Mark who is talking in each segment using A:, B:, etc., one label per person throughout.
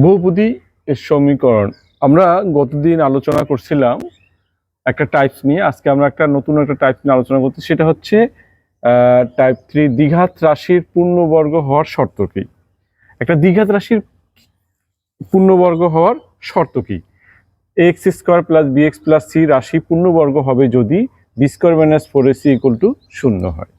A: বহুপদী এর সমীকরণ আমরা গতদিন আলোচনা করছিলাম একটা টাইপস নিয়ে। আজকে আমরা নতুন একটা টাইপ নিয়ে আলোচনা করছি, সেটা হচ্ছে টাইপ 3 দ্বিঘাত রাশির পূর্ণবর্গ হওয়ার শর্ত কি। একটা দ্বিঘাত রাশির পূর্ণবর্গ হওয়ার শর্ত কি? X square plus b x plus c রাশি পূর্ণবর্গ হবে যদি বি স্কোয়ার মাইনাস 4ac = 0 হয়।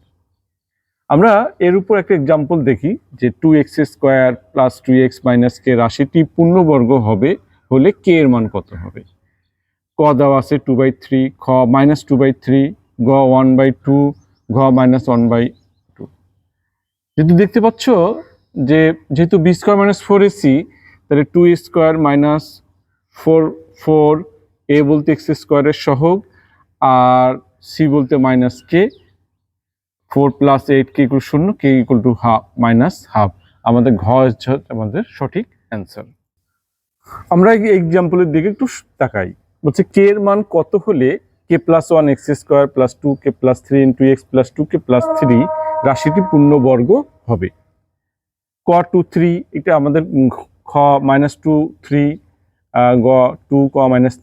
A: আমরা এর উপর একটা এক্সাম্পল দেখি যে 2x square plus 2x minus কে রাশিটি পূর্ণবর্গ হবে হলে কে এর মান কত হবে। ক দেওয়া আছে 2/3, খ -2/3, গ 1/2, ঘ -1/2। যেহেতু দেখতে পাচ্ছ যে যেহেতু বি স্কোয়ার মাইনাস 4ac, তাহলে 2 স্কোয়ার মাইনাস 4 এ বলতে এক্স স্কোয়ারের সহগ আর সি বলতে মাইনাস কে। 4 + 8 কে = 0, কে = হাফ মাইনাস হাফ। আমাদের ঘ হচ্ছে আমাদের সঠিক অ্যান্সার। আমরা এই এক্সাম্পলের দিকে একটু তাকাই। বলছে কে এর মান কত হলে k + 1 x² + 2k + 3 × x + 2k + 3 রাশিটি পূর্ণবর্গ হবে। ক 2 3 এটা আমাদের খ -2 3, গ 2,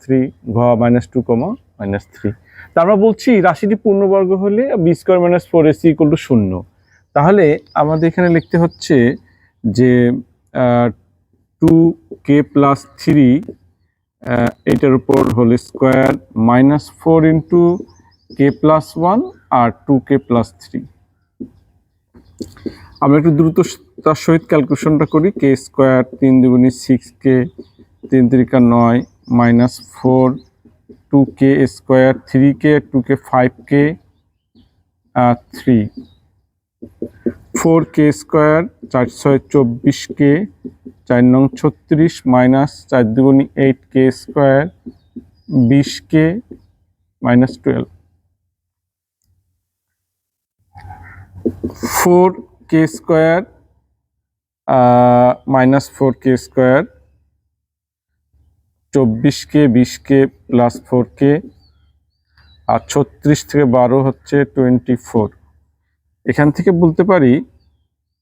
A: 3, ঘ -2, -3। তা আমরা বলছি রাশিটি পূর্ণবর্গ হলে বি স্কোয়ার মাইনাস 4ac = 0। তাহলে আমাদের এখানে লিখতে হচ্ছে যে 2k + 3 এটার উপর হোল স্কোয়ার -4 × k + 1 আর 2k + 3। আমরা একটু দ্রুততার সহিত ক্যালকুলেশনটা করি। কে square 3 × 2 = 6k, 3 × 3 = 9, -4, 2k square 3k, 2k 5k, 3, 4k square 4 × 6 = 24k, 4 × 9 = 36, -4 × 2 = 8k square 20k, -12, 4k square -4k square 24k, 20k + 4k, আর 36 থেকে 12 হচ্ছে 24। এখান থেকে বলতে পারি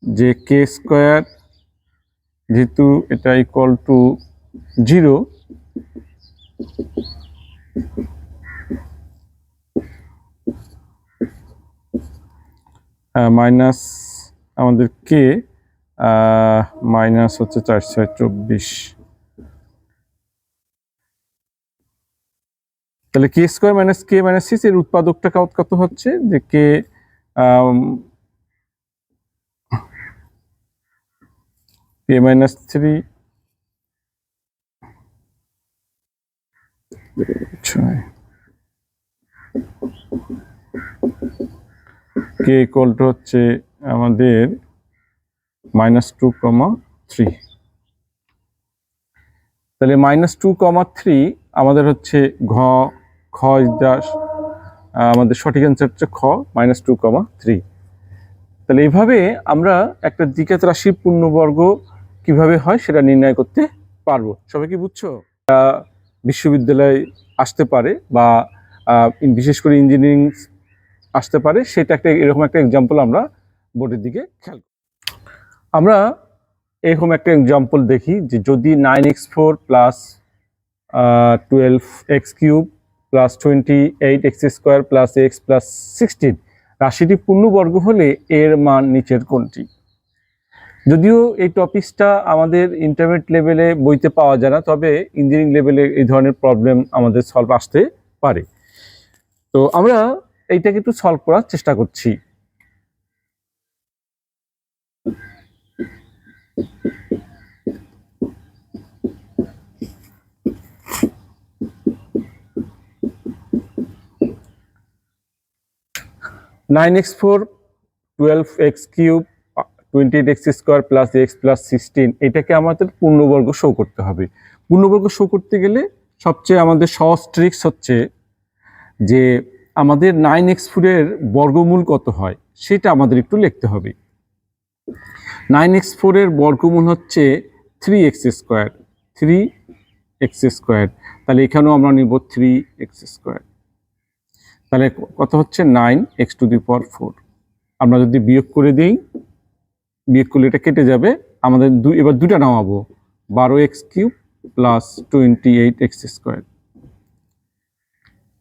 A: যে কে স্কোয়ার যেহেতু এটা = 0, মাইনাস আমাদের কে মাইনাস হচ্ছে 4 × 6 = 24। তাহলে কে স্কোয়ার মাইনাস কে মাইনাস 6 এর উৎপাদকটা কত হচ্ছে যে কে কে -3 কে হচ্ছে আমাদের -2, 3। তাহলে -2, 3 আমাদের হচ্ছে খ আমাদের সঠিক অ্যান্সার হচ্ছে খ -2, 3। তাহলে এইভাবে আমরা একটা দ্বিঘাত রাশির পূর্ণবর্গ কিভাবে হয় সেটা নির্ণয় করতে পারবো। সবাই কি বুঝছো? বিশ্ববিদ্যালয়ে আসতে পারে বা বিশেষ করে ইঞ্জিনিয়ারিং আসতে পারে, সেটা এরকম একটা এক্সাম্পল আমরা বোর্ডের দিকে খেয়াল করি। আমরা এরকম একটা এক্সাম্পল দেখি যে যদি 9x4 + 12x³ + 28x² + x + 16 রাশিটি পূর্ণবর্গ হলে এর মান নিচের কোনটি? যদিও এই টপিকসটা আমাদের ইন্টারমিডিয়েট লেভেলে বইতে পাওয়া যায় না, তবে ইঞ্জিনিয়ারিং লেভেলে এই ধরনের প্রবলেম আমাদের সলভ আসতে পারে। তো আমরা এইটাকে একটু সলভ করার চেষ্টা করছি। (9x4 12x³ 28x² + x + 16) এটাকে আমাদের পূর্ণবর্গ শো করতে হবে। পূর্ণবর্গ শো করতে গেলে সবচেয়ে আমাদের সহজ ট্রিক্স হচ্ছে যে আমাদের 9x4 এর বর্গমূল কত হয় সেটা আমাদের একটু লিখতে হবে। 9x4 এর বর্গমূল হচ্ছে 3x², 3x²। তাহলে এখানেও আমরা নিব 3x²। তাহলে কত হচ্ছে 9x⁴। আমরা যদি বিয়োগ করে দিই, বিয়োগ করলে এটা কেটে যাবে। আমাদের এবার দুটা নামাবো, 12x³ প্লাস 28x²।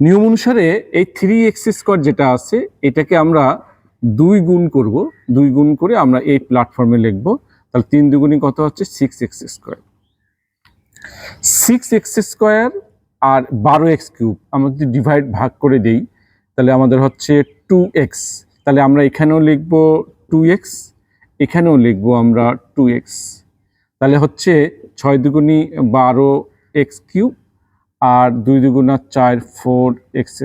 A: নিয়ম অনুসারে এই 3x² যেটা আছে এটাকে আমরা 2 গুণ করব, 2 গুণ করে আমরা এই প্ল্যাটফর্মে লিখব। তাহলে 3 দুগুণে কত হচ্ছে 6x²। 6x² আর 12x³ আমরা যদি ডিভাইড ভাগ করে দেই তাহলে আমাদের হচ্ছে 2x। তাহলে আমরা এখানেও লিখব 2x, এখানেও লিখব আমরা 2x। তাহলে হচ্ছে 6 দুগুণে 12x³ আর 2 দুগুণা 4 4x²।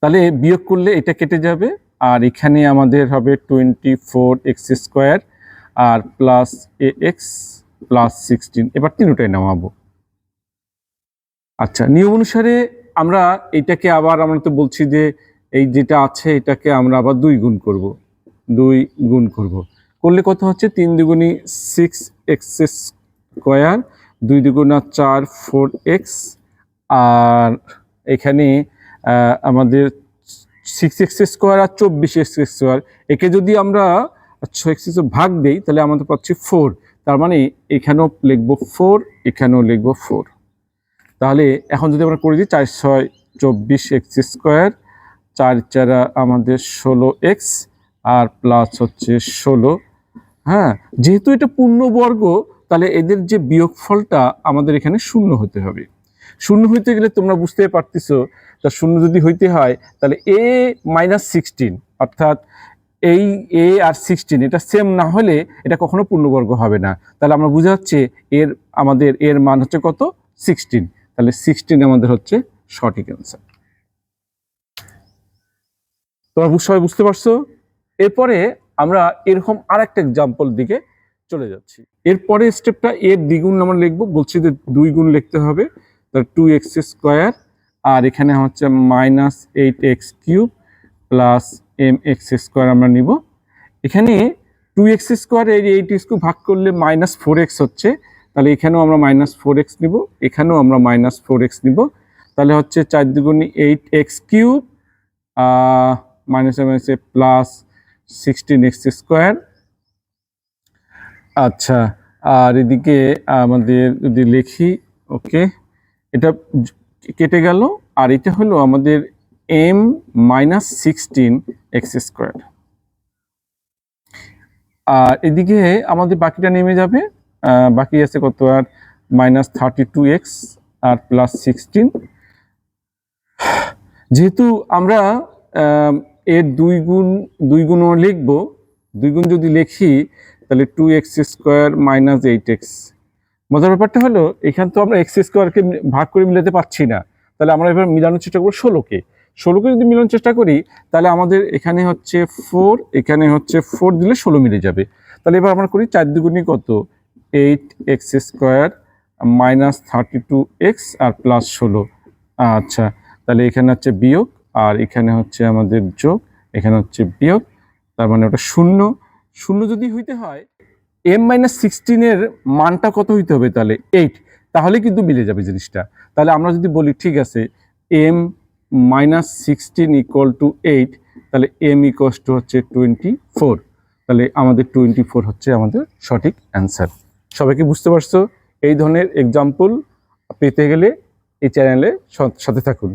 A: তাহলে বিয়োগ করলে এটা কেটে যাবে আর এখানে আমাদের হবে 24x² আর প্লাস ax প্লাস 16। এবার তিনটাই নামাবো। আচ্ছা, নিয়ম অনুসারে আমরা এটাকে আবার আমরা তো বলছি যে এই যেটা আছে এটাকে আমরা আবার 2 গুণ করব, 2 গুণ করব। করলে কত হচ্ছে 3 দুগুণে 6x², 2 দুগুণা 4 4x আর এখানে আমাদের 6x² আর 24x²। একে যদি আমরা 6x ভাগ দেই তাহলে আমাদের পাচ্ছি 4। তার মানে এখানেও লিখব 4, এখানেও লিখব 4। তাহলে এখন যদি আমরা করে দিই 4 6 24x², 4 4 আমাদের 16x আর প্লাস হচ্ছে 16। হ্যাঁ, যেহেতু এটা পূর্ণবর্গ তাহলে এদের যে বিয়োগফলটা আমাদের এখানে 0 হতে হবে। 0 হইতে গেলে তোমরা বুঝতে পারতেছো, তা 0 যদি হইতে হয় তাহলে a-16 অর্থাৎ এই a আর 16 এটা সেম না হলে এটা কখনো পূর্ণবর্গ হবে না। তাহলে আমরা বুঝা যাচ্ছে আমাদের এর মান হচ্ছে কত 16। তাহলে 16 আমাদের হচ্ছে সঠিক অ্যান্সার। তোমরা সবাই বুঝতে পারছো? এরপরে আমরা এরকম আরেকটা এক্সাম্পল দিকে চলে যাচ্ছি। এরপরে স্টেপটা এর দ্বিগুণ আমরা লিখবো, বলছি যে 2 গুণ লিখতে হবে। তাহলে 2x² আর এখানে হচ্ছে -8x³ প্লাস mx² আমরা নিব। এখানে 2x² এর 8x³ ভাগ করলে -4x হচ্ছে। তাহলে এখানেও আমরা -4x নিব, এখানেও আমরা -4x নিব। তাহলে হচ্ছে 4 দুগুণে 8x³ মাইনাসে প্লাস 16x²। আচ্ছা, আর এদিকে আমাদের যদি লিখি, ওকে, এটা কেটে গেল আর এটা হলো আমাদের m-16x²। আর এদিকে আমাদের বাকিটা নেমে যাবে, বাকি আছে কত আর -32x আর প্লাস 16। যেহেতু আমরা এর 2 গুণ লিখব, 2 গুণ যদি লিখি তাহলে 2x² -8x। মজার ব্যাপারটা হলো এখানে তো আমরা x²কে ভাগ করে মিলাতে পারছি না। তাহলে আমরা এবার মিলানোর চেষ্টা করবো 16কে। 16কে যদি মিলানোর চেষ্টা করি তাহলে আমাদের এখানে হচ্ছে 4, এখানে হচ্ছে 4 দিলে 16 মিলে যাবে। তাহলে এবার আমরা করি 4 দুগুণে কত 8x² -32x আর প্লাস 16। আচ্ছা, তাহলে এখানে হচ্ছে বিয়োগ আর এখানে হচ্ছে আমাদের যোগ, এখানে হচ্ছে বিয়োগ, তার মানে ওটা 0। 0 যদি হইতে হয় m-16 এর মানটা কত হইতে হবে তাহলে 8, তাহলে কিন্তু মিলে যাবে জিনিসটা। তাহলে আমরা যদি বলি ঠিক আছে m-16 = 8, তাহলে m হচ্ছে 24। তাহলে আমাদের 24 হচ্ছে আমাদের সঠিক অ্যান্সার। সবাইকে বুঝতে পারছো? এই ধরনের এক্সাম্পল পেতে গেলে এই চ্যানেলে সাথে থাকুন।